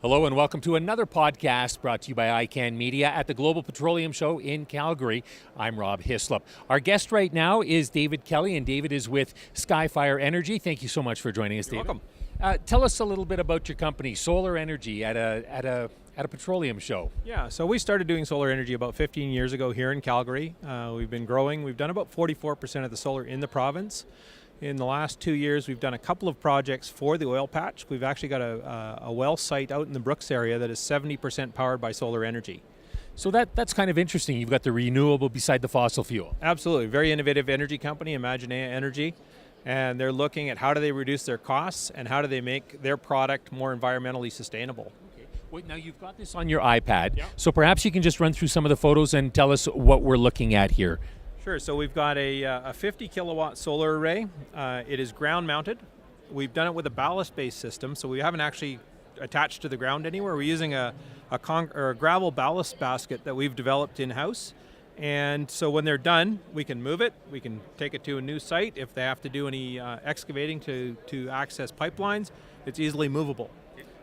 Hello and welcome to another podcast brought to you by ICANN Media at the Global Petroleum Show in Calgary. I'm Rob Hislop. Our guest right now is David Kelly, and David is with SkyFire Energy. Thank you so much for joining us, David. Welcome. Tell us a little bit about your company, Solar Energy, at a petroleum show. Yeah, so we started doing solar energy about 15 years ago here in Calgary. We've been growing. We've done about 44% of the solar in the province. In the last 2 years, we've done a couple of projects for the oil patch. We've actually got a well site out in the Brooks area that is 70% powered by solar energy. So that's kind of interesting. You've got the renewable beside the fossil fuel. Absolutely. Very innovative energy company, Imaginea Energy. And they're looking at how do they reduce their costs and how do they make their product more environmentally sustainable. Wait, now you've got this on your iPad, Yeah. so perhaps you can just run through some of the photos and tell us what we're looking at here. Sure, so we've got a 50 kilowatt solar array. It is ground mounted. We've done it with a ballast based system, so we haven't actually attached to the ground anywhere. We're using a gravel ballast basket that we've developed in-house. And so when they're done, we can move it, we can take it to a new site. If they have to do any excavating to access pipelines, it's easily movable.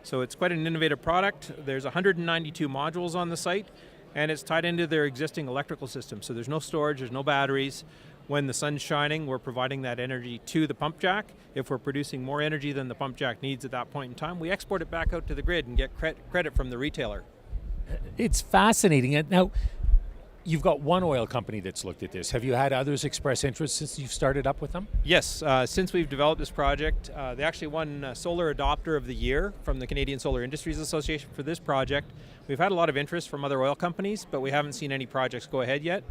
So it's quite an innovative product. There's 192 modules on the site, and it's tied into their existing electrical system. So there's no storage, there's no batteries. When the sun's shining, we're providing that energy to the pump jack. If we're producing more energy than the pump jack needs at that point in time, we export it back out to the grid and get credit from the retailer. It's fascinating. Now, you've got one oil company that's looked at this. Have you had others express interest since you've started up with them? Yes, since we've developed this project, they actually won Solar Adopter of the Year from the Canadian Solar Industries Association for this project. We've had a lot of interest from other oil companies, but we haven't seen any projects go ahead yet.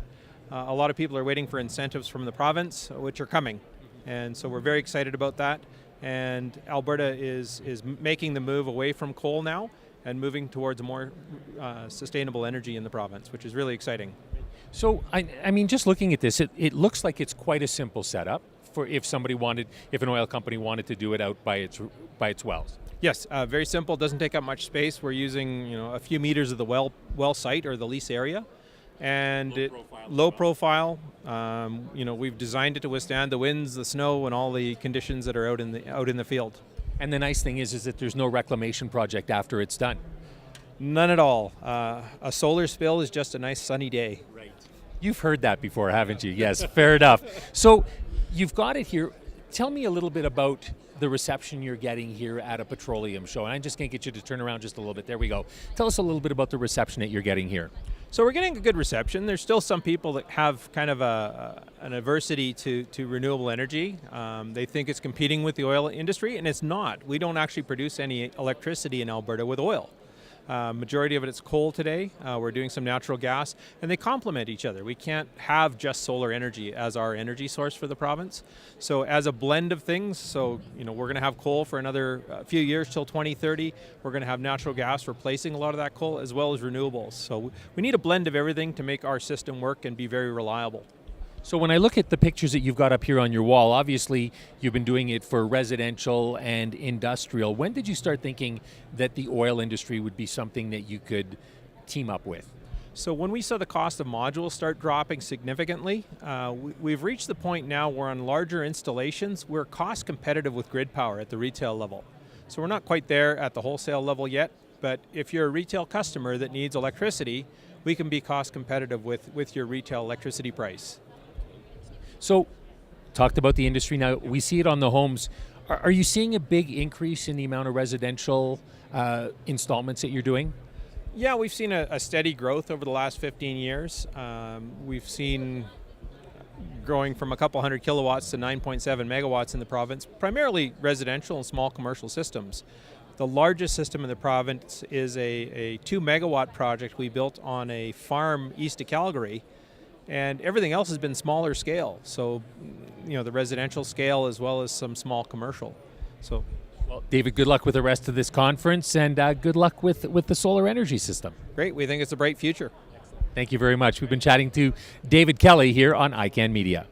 A lot of people are waiting for incentives from the province, which are coming. And so we're very excited about that. And Alberta is making the move away from coal now and moving towards a more sustainable energy in the province, which is really exciting. So, I mean, just looking at this, it looks like it's quite a simple setup for if an oil company wanted to do it out by its wells. Yes, very simple. Doesn't take up much space. We're using a few meters of the well site or the lease area, and low profile. We've designed it to withstand the winds, the snow, and all the conditions that are out in the field. And the nice thing is that there's no reclamation project after it's done. None at all. A solar spill is just a nice sunny day. Right. You've heard that before, haven't you? Yes, fair enough. So you've got it here. Tell me a little bit about the reception you're getting here at a petroleum show. And I'm just going to get you to turn around just a little bit. There we go. Tell us a little bit about the reception that you're getting here. So we're getting a good reception. There's still some people that have kind of an adversity to renewable energy. They think it's competing with the oil industry, and it's not. We don't actually produce any electricity in Alberta with oil. Majority of it is coal today. We're doing some natural gas, and they complement each other. We can't have just solar energy as our energy source for the province. So as a blend of things, we're going to have coal for another few years till 2030. We're going to have natural gas replacing a lot of that coal, as well as renewables. So we need a blend of everything to make our system work and be very reliable. So when I look at the pictures that you've got up here on your wall, obviously you've been doing it for residential and industrial. When did you start thinking that the oil industry would be something that you could team up with? So when we saw the cost of modules start dropping significantly, we've reached the point now where on larger installations, we're cost competitive with grid power at the retail level. So we're not quite there at the wholesale level yet, but if you're a retail customer that needs electricity, we can be cost competitive with your retail electricity price. So, talked about the industry. Now, we see it on the homes. Are you seeing a big increase in the amount of residential installments that you're doing? Yeah, we've seen a steady growth over the last 15 years. We've seen growing from a couple hundred kilowatts to 9.7 megawatts in the province, primarily residential and small commercial systems. The largest system in the province is a 2 megawatt project we built on a farm east of Calgary. And everything else has been smaller scale. So, the residential scale as well as some small commercial. So, well, David, good luck with the rest of this conference, and good luck with the solar energy system. Great. We think it's a bright future. Thank you very much. We've been chatting to David Kelly here on ICANN Media.